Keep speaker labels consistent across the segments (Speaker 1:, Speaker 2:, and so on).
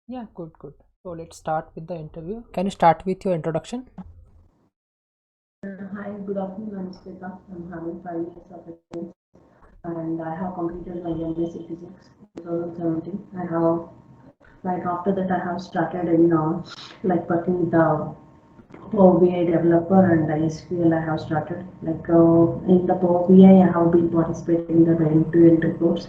Speaker 1: Yeah, good, good. So let's start with the interview. Can you start with your introduction?
Speaker 2: Hi, good afternoon. I'm Sweta. I'm having 5 years of experience and I have completed my MSc Physics in 2017. I have, like, after that, I have started in, like, working with the Power BI developer and SQL. I have started. Like, in the Power BI, I have been participating in the end-to-end reports.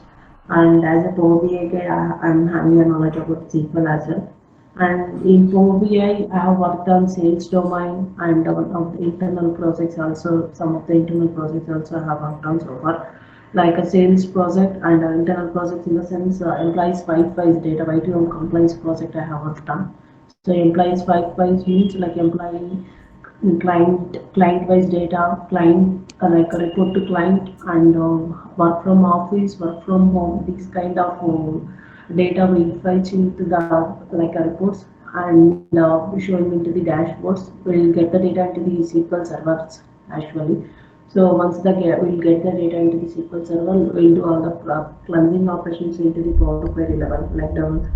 Speaker 2: And as a Power BI guy, I'm having a knowledge about SQL as well. And in Power BI, I have worked on sales domain and one of the internal projects also. Some of the internal projects also I have worked on so far, like a sales project and internal projects in the sense employees five wise data YTO compliance project I have worked on. So employees five wise means like employee client wise data, client like a report to client and work from office, work from home. These kind of data will fetch into the like a reports and showing into the dashboards. We'll get the data into the SQL servers actually. So once we'll get the data into the SQL server, we'll do all the cleansing operations into the Power Query level, like the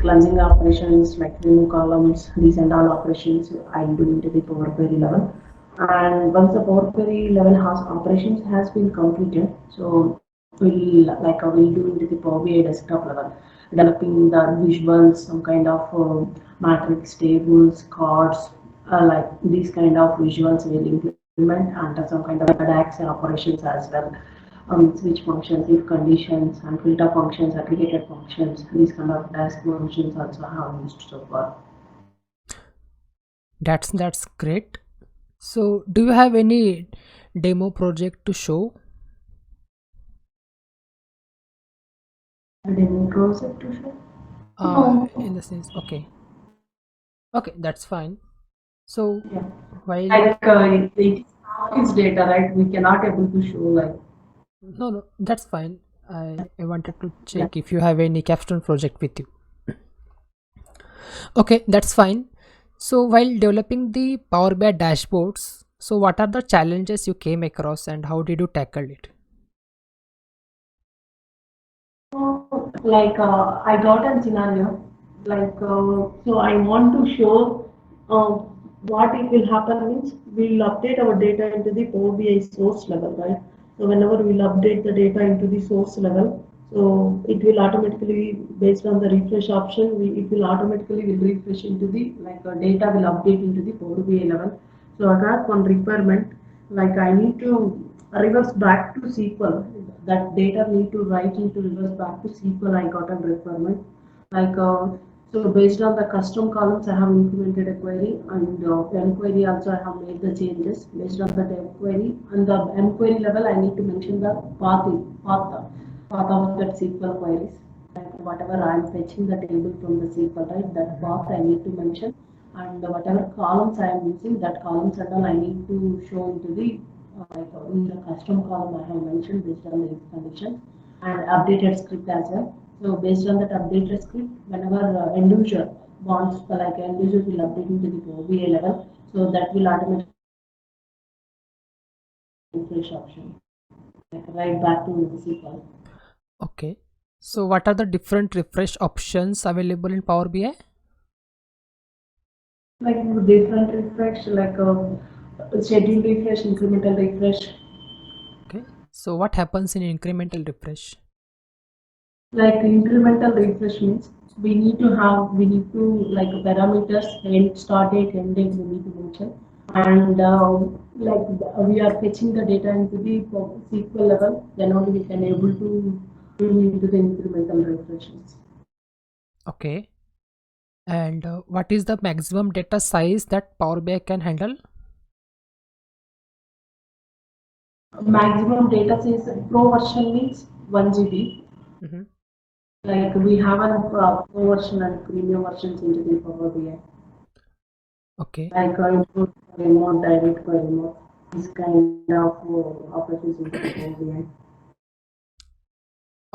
Speaker 2: cleansing operations, like remove columns, these and all operations I'll do into the Power Query level. And once the Power Query level has operations has been completed, so we'll do into the Power BI desktop level, developing the visuals, some kind of matrix tables, cards, like these kind of visuals will implement under some kind of DAX operations as well. Switch functions, if conditions, and filter functions, aggregated functions, these kind of DAX functions also have used so far.
Speaker 1: That's great. So, do you have any demo project to show?
Speaker 2: A demo project to show? No.
Speaker 1: In the sense, okay, okay, that's fine. So,
Speaker 2: Yeah.
Speaker 1: while
Speaker 2: Like it is office data, right? We cannot able to show like
Speaker 1: no, no, that's fine. I wanted to
Speaker 2: yeah.
Speaker 1: check if you have any capstone project with you. Okay, that's fine. So, while developing the Power BI dashboards, so what are the challenges you came across and how did you tackle it?
Speaker 2: Like I got a scenario, like so I want to show what it will happen means we'll update our data into the Power BI source level, right? So whenever we'll update the data into the source level, so it will automatically, based on the refresh option, it will automatically will refresh into the like data will update into the Power BI level. So I got one requirement, like I need to reverse back to SQL. That data need to write into reverse back to SQL. I got a requirement. Like so based on the custom columns, I have implemented a query and M query also I have made the changes based on that M query. And the M query level, I need to mention the path of that SQL queries. Like whatever I am fetching the table from the SQL, right? That
Speaker 1: Mhm.
Speaker 2: path I need to mention, and whatever columns I am using, that columns and all I need to show into the like in the custom column I have mentioned based on the if condition and updated script as well. So based on that updated script, whenever end user wants, like end user will update into the VA level, so that will automatically refresh option, like right back to the SQL.
Speaker 1: Okay. So, what are the different refresh options available in Power BI?
Speaker 2: Like different refresh, like schedule refresh, incremental refresh.
Speaker 1: Okay. So, what happens in incremental refresh?
Speaker 2: Like incremental refresh means we need to like parameters and start date, end date we need to mention, and like we are fetching the data into the SQL level, then only we can able to do into the incremental refreshes.
Speaker 1: Okay. And what is the maximum data size that Power BI can handle?
Speaker 2: Maximum data size pro version means 1 GB.
Speaker 1: Mhm.
Speaker 2: Like we have a pro version and premium versions into the Power BI.
Speaker 1: Okay.
Speaker 2: Like input remote, direct remote, this kind of operations into the Power BI.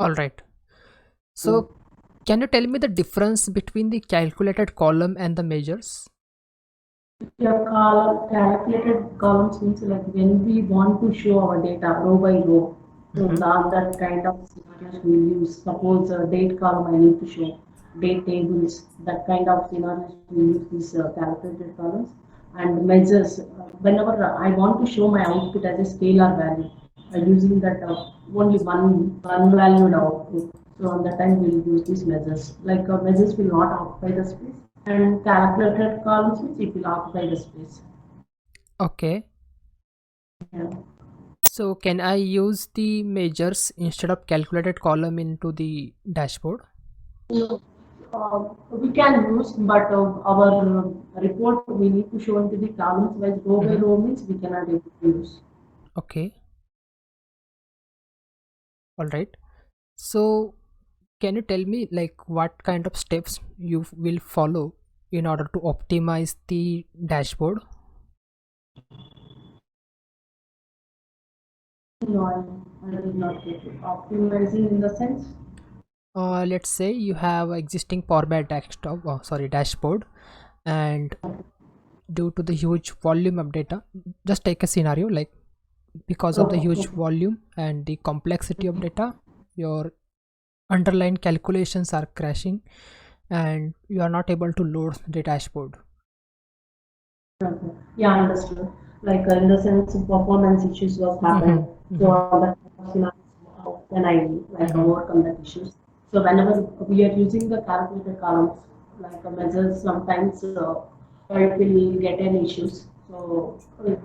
Speaker 1: All right.
Speaker 2: Yeah.
Speaker 1: So, can you tell me the difference between the calculated column and the measures?
Speaker 2: Your calculated columns means like when we want to show our data row by row. So
Speaker 1: Mhm.
Speaker 2: that kind of scenarios we use. Suppose a date column I need to show. date tables, that kind of scenarios, we use these calculated columns and measures. Whenever I want to show my output as a scalar value, using that only one valued output. So on that time we'll use these measures. Like measures will not occupy the space, and calculated columns means it will occupy the space.
Speaker 1: Okay.
Speaker 2: Yeah.
Speaker 1: So can I use the measures instead of calculated column into the dashboard?
Speaker 2: So, we can use, but our report we need to show into the columns wise, row by
Speaker 1: Mm-hmm.
Speaker 2: row means we cannot able to use.
Speaker 1: Okay. All right. So can you tell me like what kind of steps you will follow in order to optimize the dashboard?
Speaker 2: No, I did not get it. Optimizing in the sense.
Speaker 1: Let's say you have existing Power BI desktop, dashboard, and due to the huge volume of data, just take a scenario like because of the
Speaker 2: Oh,
Speaker 1: huge
Speaker 2: okay.
Speaker 1: volume and the complexity of data, your underlying calculations are crashing and you are not able to load the dashboard.
Speaker 2: Okay. Yeah, understood. Like in the sense of performance issues was
Speaker 1: Mm-hmm.
Speaker 2: happened. So
Speaker 1: Mm-hmm.
Speaker 2: on that scenario, how can I like
Speaker 1: Mm-hmm.
Speaker 2: overcome that issues? So whenever we are using the calculated columns, like measures, sometimes it will get an issues. So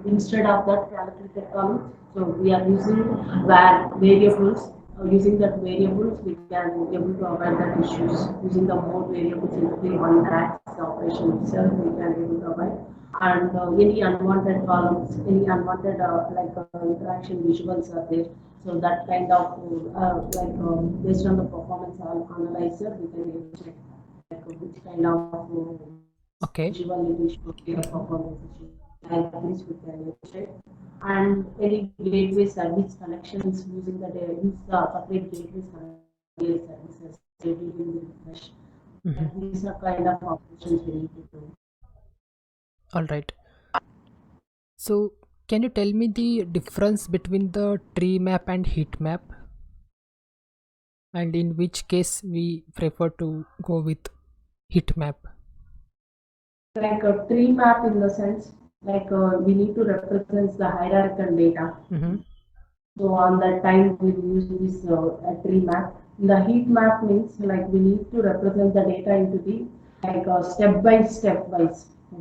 Speaker 2: instead of that calculated column, so we are using variables. Using that variables, we can able to avoid that issues. Using the more variables into the one DAX operation itself, we can able to avoid. And any unwanted columns, any unwanted interaction visuals are there. So that kind of based on the performance analyzer, we can able to check like which kind of
Speaker 1: Okay.
Speaker 2: visual issue, the performance issue. Like this, we can able to check. And any gateway service connections using the use separate gateway services, scheduling the refresh.
Speaker 1: Mm-hmm.
Speaker 2: Like these are kind of operations we need to do.
Speaker 1: All right. So can you tell me the difference between the tree map and heat map, and in which case we prefer to go with heat map?
Speaker 2: Like a tree map in the sense, like we need to represent the hierarchical data.
Speaker 1: Mm-hmm.
Speaker 2: So on that time we use this tree map. The heat map means like we need to represent the data into the like step wise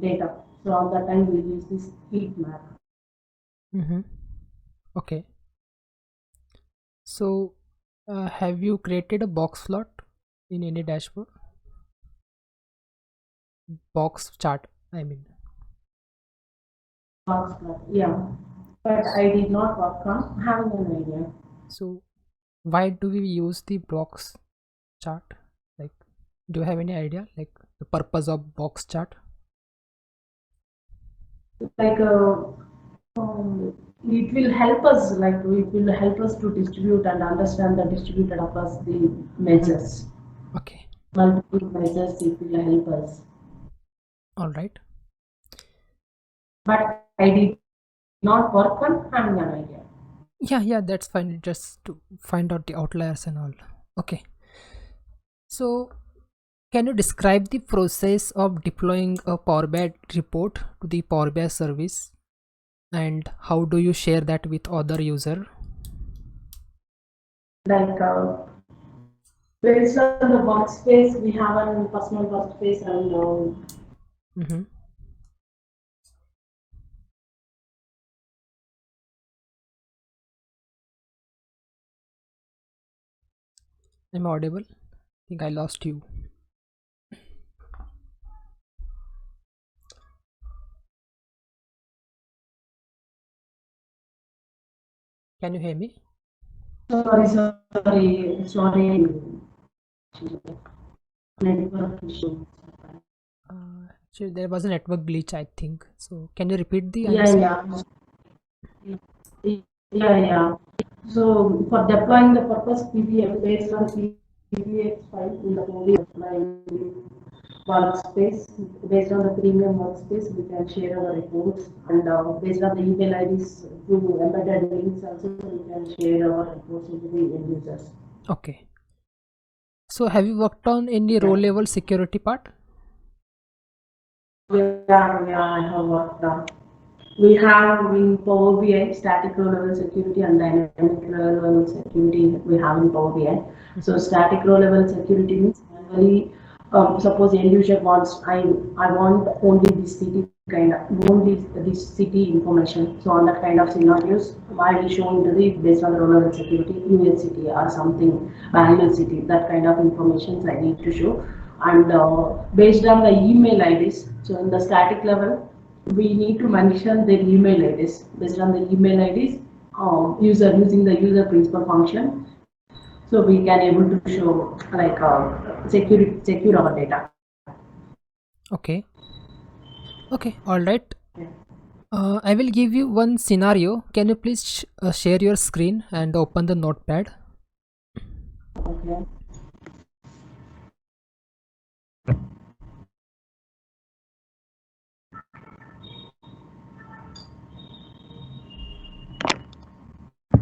Speaker 2: data. So on that time we use this heat map.
Speaker 1: Mm-hmm. Okay. So have you created a box plot in any dashboard? Box chart, I mean.
Speaker 2: Box plot. Yeah, but I did not work on having an idea.
Speaker 1: So why do we use the box chart? Like, do you have any idea? Like the purpose of box chart?
Speaker 2: Like it will help us like it will help us to distribute and understand the distributed across the
Speaker 1: Mm-hmm.
Speaker 2: measures,
Speaker 1: Okay.
Speaker 2: multiple measures. It will help us,
Speaker 1: All right.
Speaker 2: but I did not work on having an idea.
Speaker 1: Yeah, yeah, that's fine. Just to find out the outliers and all. Okay. So can you describe the process of deploying a Power BI report to the Power BI service, and how do you share that with other user?
Speaker 2: Like based on the workspace, we have a personal workspace and
Speaker 1: Mm-hmm. I'm audible. I think I lost you. Can you hear me?
Speaker 2: sorry, network issue.
Speaker 1: Actually, there was a network glitch, I think. So, can you repeat the
Speaker 2: Yeah,
Speaker 1: answer?
Speaker 2: yeah. Yeah, yeah. So for deploying the purpose PBM based on PBX file in the workspace, based on the premium workspace, we can share our reports and based on the email IDs through embedded links also we can share our reports into the end users.
Speaker 1: Okay. So have you worked on any row level security part?
Speaker 2: Yeah, I have worked on. We have in Power BI static row level security and dynamic row level security we have in Power BI. So
Speaker 1: Mhm.
Speaker 2: static row level security means manually, suppose end user wants I want only this city kind of only this city information. So on that kind of scenarios, I will show into the based on the row level security US city or something Bangalore city, that kind of information I need to show. And based on the email IDs, so in the static level we need to mention their email IDs. Based on the email IDs, user using the user principal function, so we can able to show like secure our data.
Speaker 1: Okay. Okay. All right. I will give you one scenario. Can you please share your screen and open the notepad?
Speaker 2: Okay.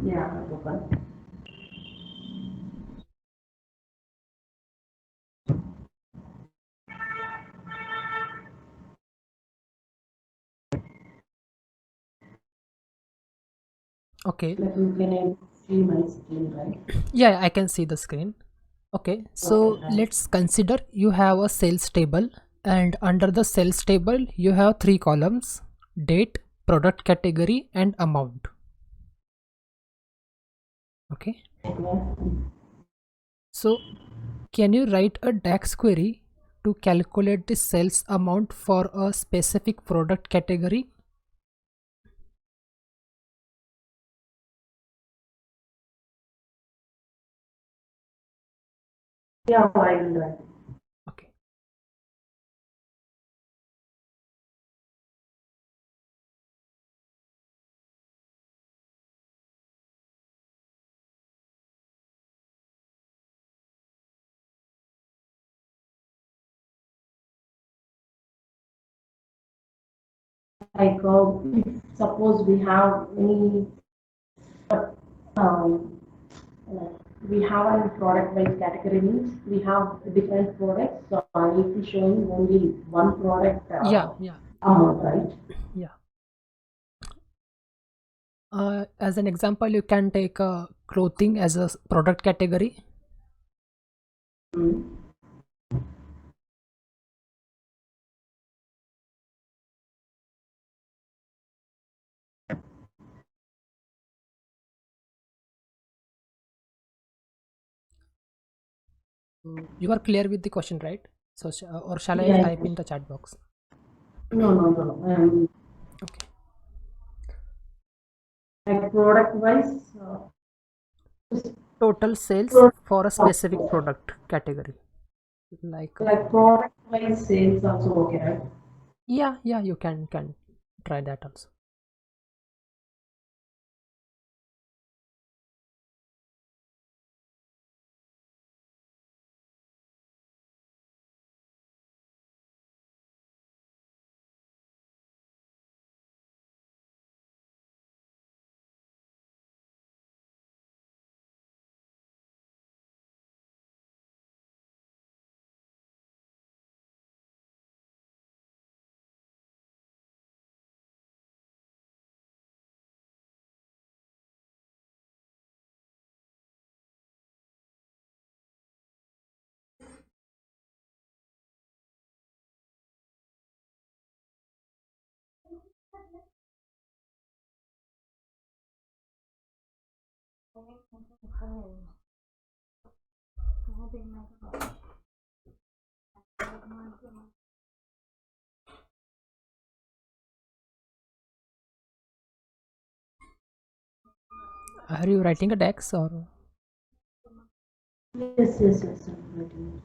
Speaker 2: Yeah, open.
Speaker 1: Okay.
Speaker 2: Like you can able to see my screen, right?
Speaker 1: Yeah, I can see the screen. Okay.
Speaker 2: Okay,
Speaker 1: So
Speaker 2: right.
Speaker 1: let's consider you have a sales table, and under the sales table, you have three columns: date, product category, and amount. Okay.
Speaker 2: Okay.
Speaker 1: So can you write a DAX query to calculate the sales amount for a specific product category?
Speaker 2: Yeah, I will do that.
Speaker 1: Okay.
Speaker 2: Like if suppose we have any um, like we have a product wise category means we have different products. So I need to show you only one product
Speaker 1: Yeah, yeah,
Speaker 2: amount, right?
Speaker 1: yeah. As an example, you can take clothing as a product category.
Speaker 2: Mm.
Speaker 1: You are clear with the question, right? So, or shall I
Speaker 2: Yes.
Speaker 1: type in the chat box?
Speaker 2: No, no, no.
Speaker 1: Okay.
Speaker 2: Like product wise,
Speaker 1: Total sales
Speaker 2: product,
Speaker 1: for a specific product category. Like,
Speaker 2: like product wise sales also okay, right?
Speaker 1: yeah, yeah, you can try that also. Are you writing a DAX or?
Speaker 2: Yes, yes, yes. I'm writing.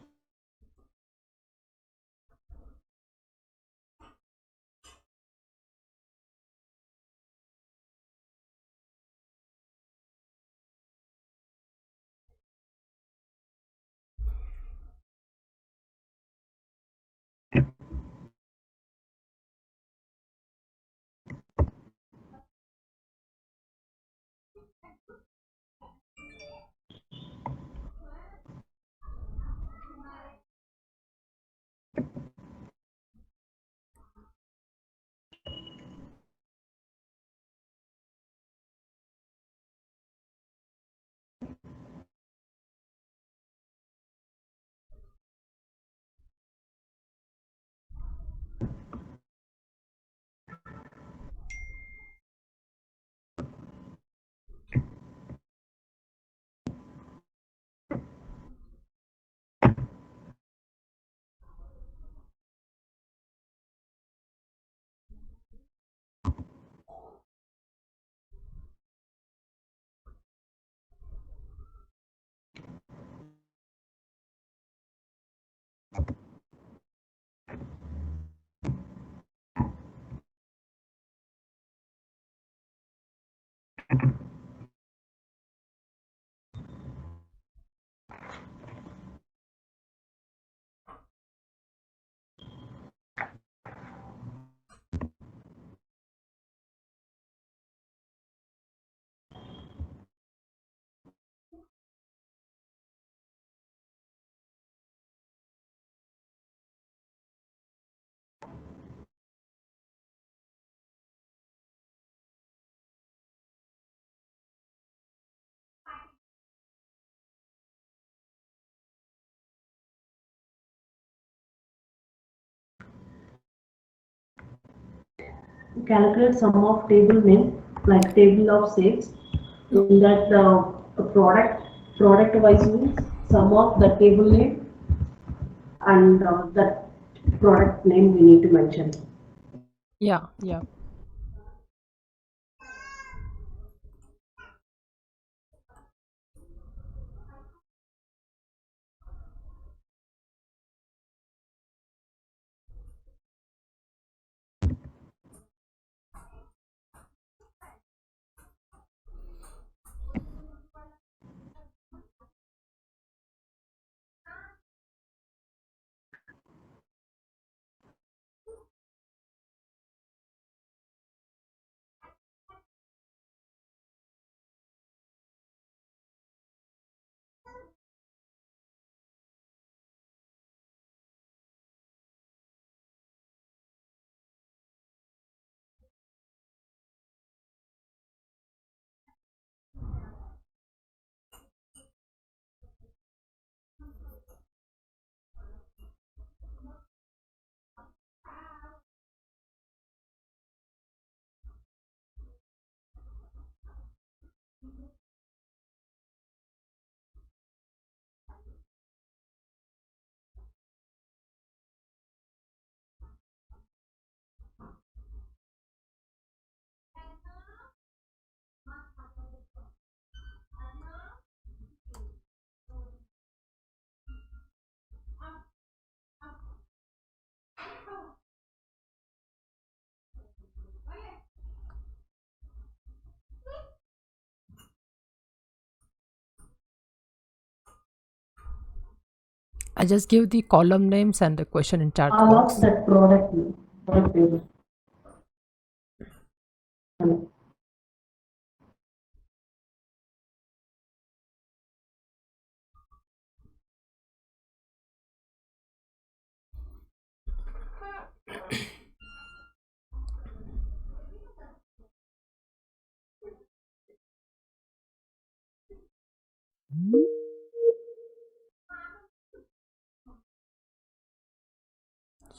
Speaker 2: Calculate sum of table name, like table of sales. In that the product wise means sum of the table name and that product name we need to mention.
Speaker 1: Yeah, yeah. I just give the column names and the question in chat
Speaker 2: All of
Speaker 1: box.
Speaker 2: that product name, product table.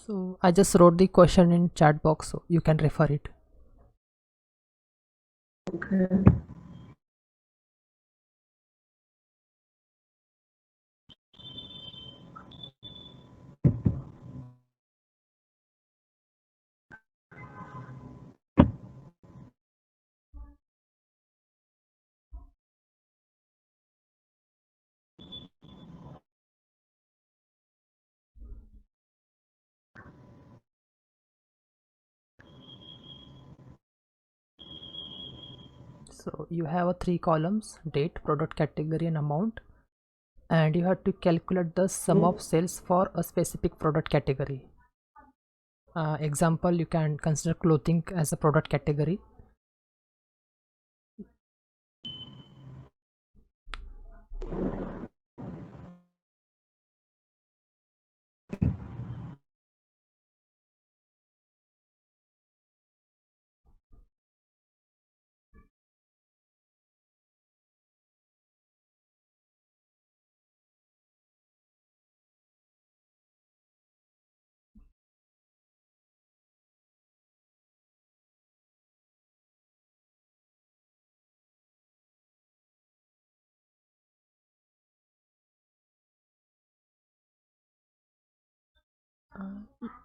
Speaker 1: So I just wrote the question in chat box, so you can refer it.
Speaker 2: Okay.
Speaker 1: So you have a three columns: date, product category, and amount. And you have to calculate the sum of sales for a specific product category. Example, you can consider clothing as a product category.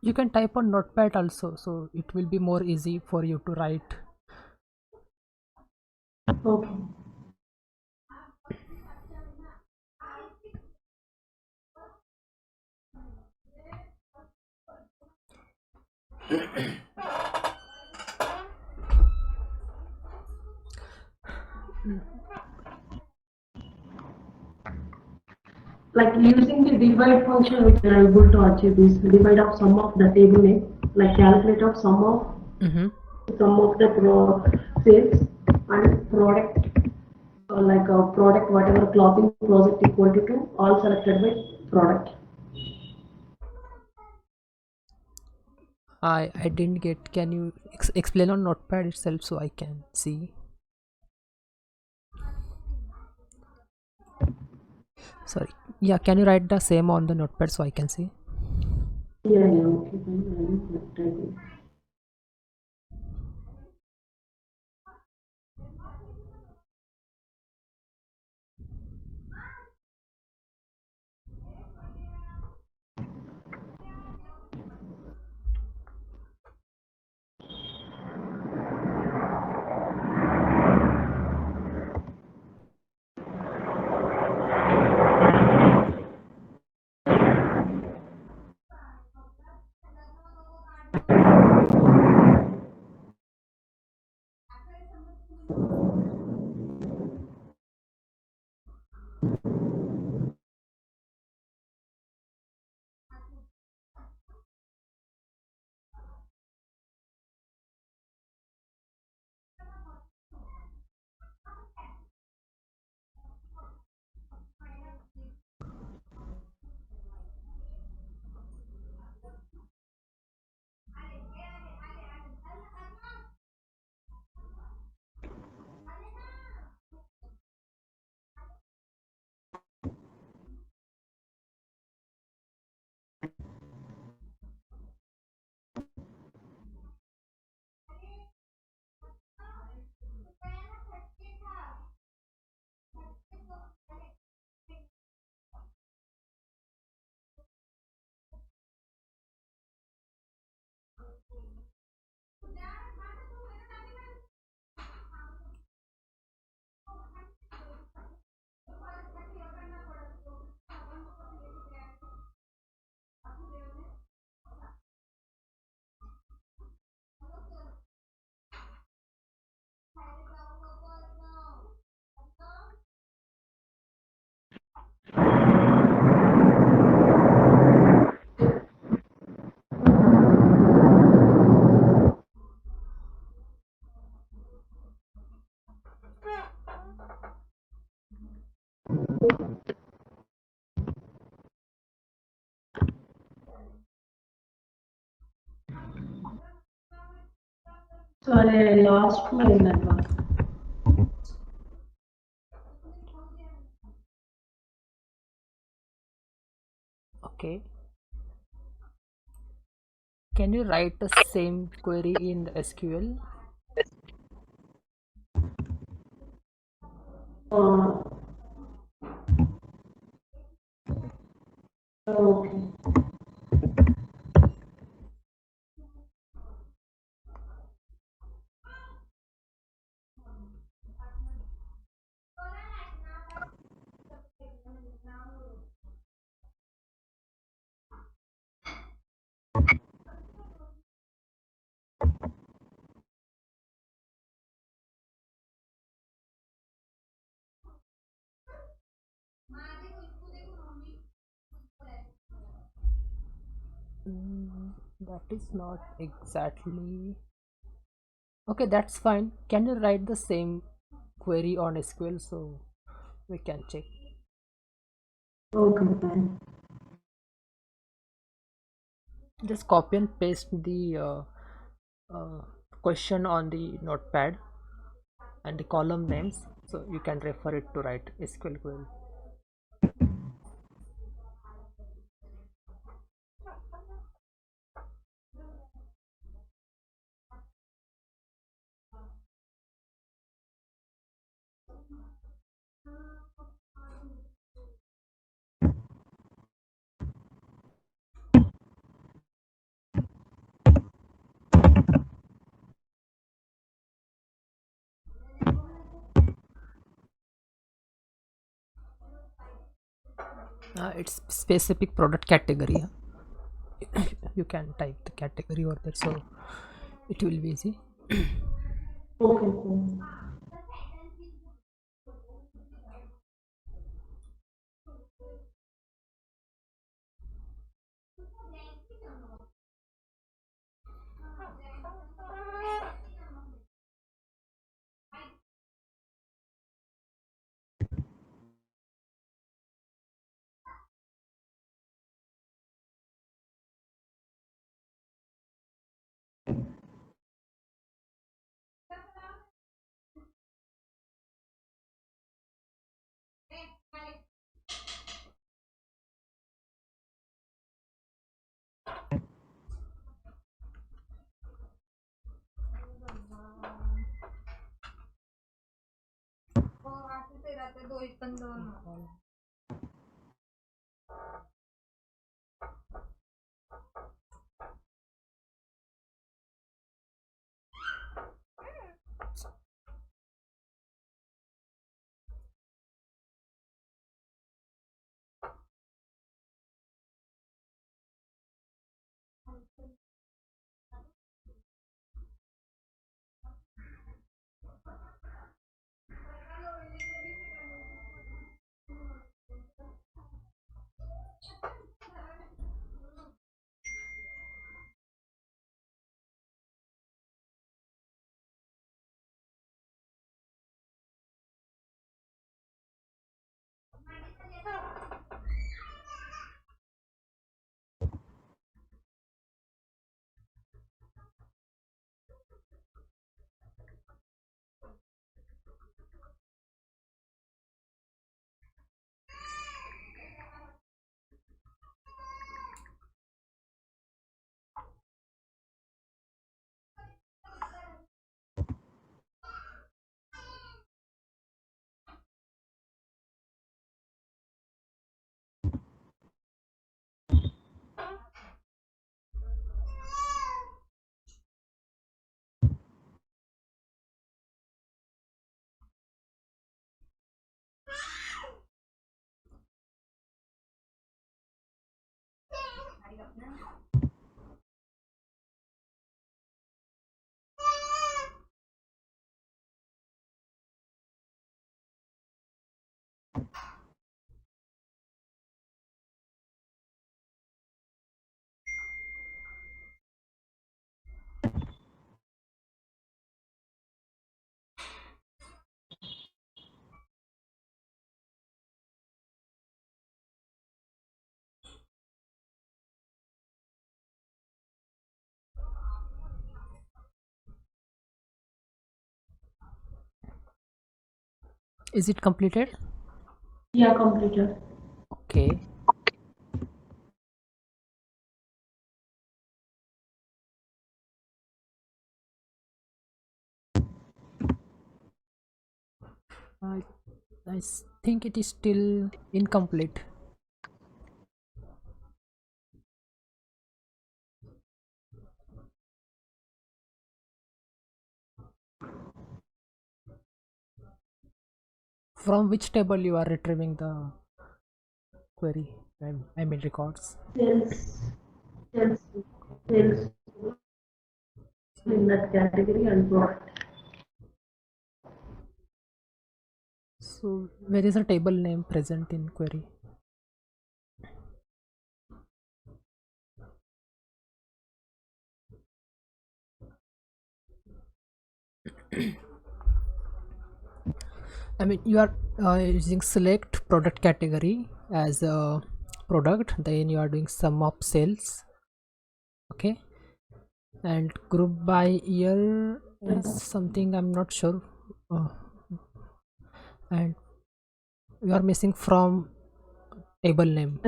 Speaker 1: You can type on notepad also, so it will be more easy for you to write.
Speaker 2: Okay. Like using the divide function, we are able to achieve this divide of sum of the table name, like calculate of
Speaker 1: Mm-hmm.
Speaker 2: sum of the sales and product, like a product whatever clothing project equal to 2, all selected by product.
Speaker 1: I didn't get. Can you explain on Notepad itself so I can see? Sorry. Yeah, can you write the same on the Notepad so I can see?
Speaker 2: Yeah, okay, fine. Sorry, I lost my network.
Speaker 1: Okay. Can you write the same query in the SQL?
Speaker 2: Uh, okay.
Speaker 1: That is not exactly. Okay, that's fine. Can you write the same query on SQL so we can check?
Speaker 2: Okay, fine.
Speaker 1: Just copy and paste the uh, question on the Notepad and the column names so you can refer it to write SQL query. It's specific product category. You can type the category over there so it will be easy.
Speaker 2: Okay, fine.
Speaker 1: Is it completed?
Speaker 2: Yeah, completed.
Speaker 1: Okay. I, I think it is still incomplete. From which table you are retrieving the query? I mean records.
Speaker 2: Sales, sales, sales in that category and product.
Speaker 1: So where is the table name present in query? I mean you are using select product category as a product, then you are doing sum of sales. Okay, and group by year is something I'm not sure, and you are missing from table name.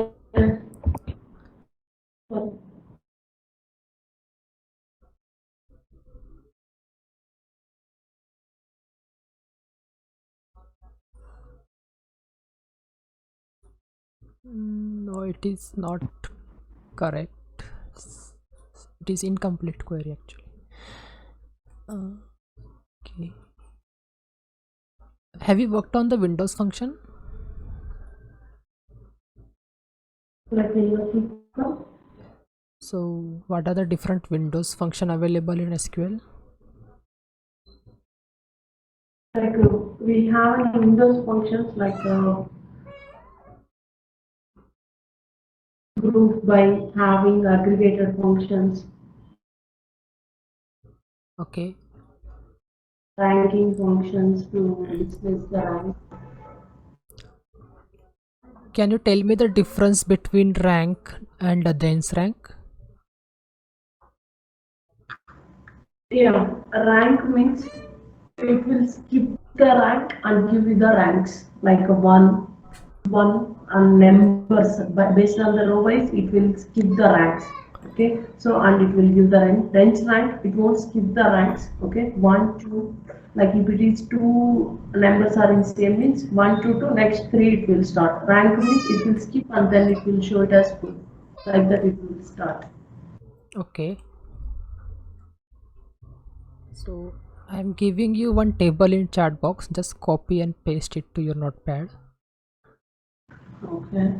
Speaker 1: No, it is not correct. It is incomplete query actually. Okay, have you worked on the Windows function?
Speaker 2: Like in your SQL,
Speaker 1: So what are the different Windows function available in SQL?
Speaker 2: like we have Windows functions like group by having aggregated functions,
Speaker 1: Okay,
Speaker 2: ranking functions to displace the rank.
Speaker 1: can you tell me the difference between rank and dense rank?
Speaker 2: Yeah, rank means it will skip the rank and give you the ranks like a one and numbers, but based on the row wise it will skip the ranks. Okay, so and it will give the range rank. It won't skip the ranks. Okay, 1 2, like if it is two numbers are in same means 1 to 2, next three it will start. Rank means it will skip and then it will show it as full, like that it will start.
Speaker 1: Okay, so I'm giving you one table in chat box. Just copy and paste it to your notepad.
Speaker 2: Okay.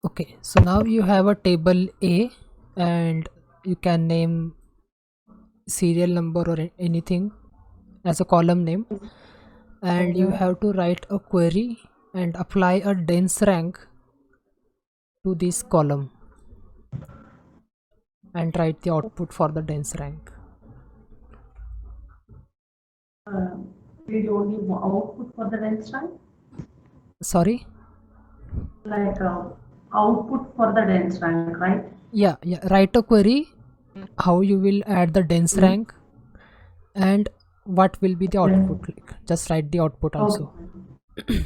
Speaker 1: Okay, so now you have a table A, and you can name serial number or anything as a column name, and you
Speaker 2: Okay.
Speaker 1: have to write a query and apply a dense rank to this column and write the output for the dense rank.
Speaker 2: Uh, we only output for the range rank,
Speaker 1: Sorry?
Speaker 2: like output for the dense rank, right?
Speaker 1: Yeah, write a query how you will add the dense
Speaker 2: Mm.
Speaker 1: rank and what will be the
Speaker 2: Okay.
Speaker 1: output. Like, just write the output
Speaker 2: Okay.
Speaker 1: also.
Speaker 2: Okay.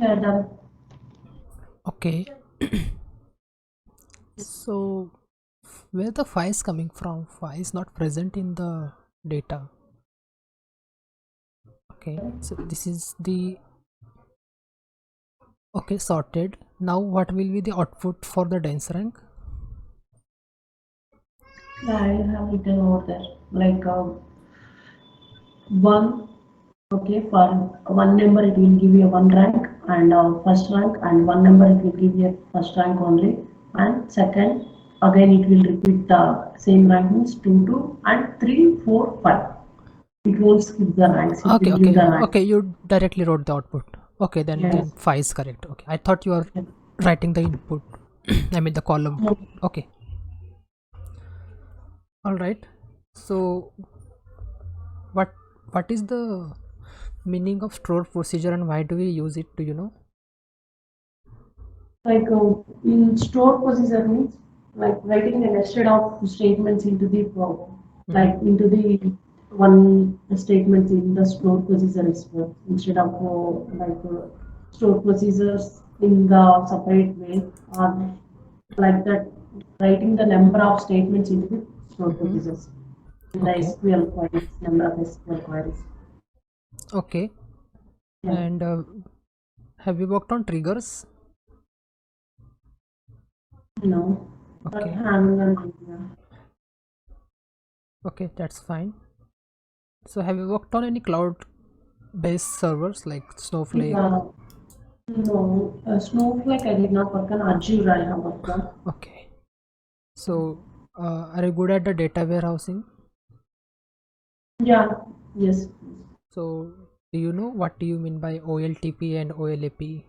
Speaker 2: Yeah, done.
Speaker 1: Okay. So where the phi is coming from? Phi is not present in the data. Okay, so this is the okay sorted. Now what will be the output for the dense rank?
Speaker 2: Yeah, I have written over there. Like one, okay, for one number it will give you one rank and first rank, and one number it will give you first rank only, and second again it will repeat the same rank, means 2, 2, and 3, 4, 5. It won't skip the ranks, it
Speaker 1: Okay,
Speaker 2: will give
Speaker 1: okay,
Speaker 2: the rank.
Speaker 1: okay. You directly wrote the output. Okay, then
Speaker 2: Yes.
Speaker 1: phi is correct. Okay, I thought you are writing the input. I mean the column.
Speaker 2: No,
Speaker 1: Okay, all right. So what what is the meaning of store procedure and why do we use it? Do you know?
Speaker 2: like in store procedure means like writing a nested of statements into the
Speaker 1: Mm-hmm.
Speaker 2: like into the one statement in the store procedure is instead of store procedures in the separate way, or like that, writing the number of statements into the store
Speaker 1: Mm-hmm.
Speaker 2: procedures in the
Speaker 1: Okay,
Speaker 2: SQL queries, number of SQL queries.
Speaker 1: okay.
Speaker 2: Yeah.
Speaker 1: And have you worked on triggers?
Speaker 2: No, but
Speaker 1: Okay,
Speaker 2: having an idea.
Speaker 1: okay, that's fine. So have you worked on any cloud based servers like Snowflake?
Speaker 2: Yeah. No, Snowflake I did not work on. Azure I have worked on.
Speaker 1: Okay. So are you good at the data warehousing?
Speaker 2: Yeah, yes.
Speaker 1: So do you know what do you mean by OLTP and OLAP?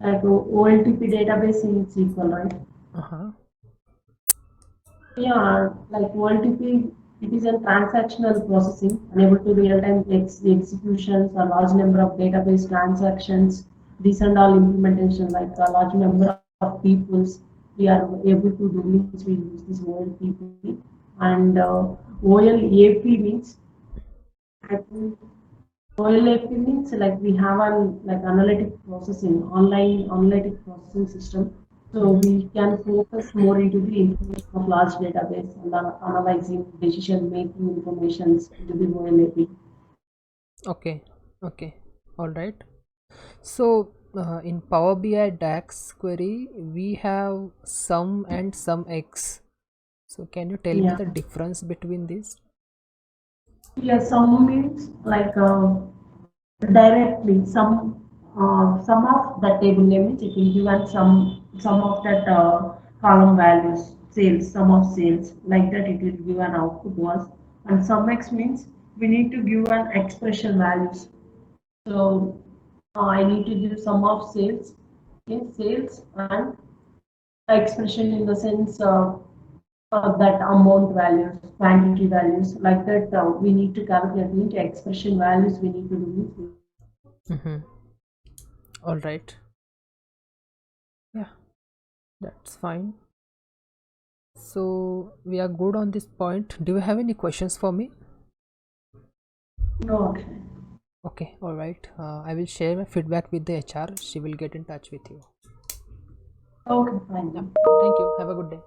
Speaker 2: Like OLTP database in SQL, right?
Speaker 1: Uh-huh.
Speaker 2: Yeah, like OLTP, it is a transactional processing, unable to real-time executions, a large number of database transactions, these and all implementation, like a large number of peoples we are able to do means we use this OLTP, and OLAP means I think OLAP means like we have an like analytic processing, online analytic processing system. So
Speaker 1: Mm-hmm.
Speaker 2: we can focus more into the information of large database and analyzing decision making informations into the OLAP.
Speaker 1: Okay. Okay. All right. So in Power BI DAX query, we have sum and sum x. So can you tell me
Speaker 2: Yeah.
Speaker 1: the difference between these?
Speaker 2: Yeah, some means like directly some of that table name means it will give us some of that column values, sales, sum of sales, like that it will give an output to us. And sum x means we need to give an expression values. So I need to give sum of sales in sales and expression in the sense that amount values, quantity values, like that we need to calculate into expression values we need to do.
Speaker 1: Mm-hmm. All right. Yeah, that's fine. So we are good on this point. Do you have any questions for me?
Speaker 2: No, okay.
Speaker 1: Okay, all right. I will share my feedback with the HR. She will get in touch with you.
Speaker 2: Okay,
Speaker 1: Yeah,
Speaker 2: fine.
Speaker 1: thank you. Have a good day.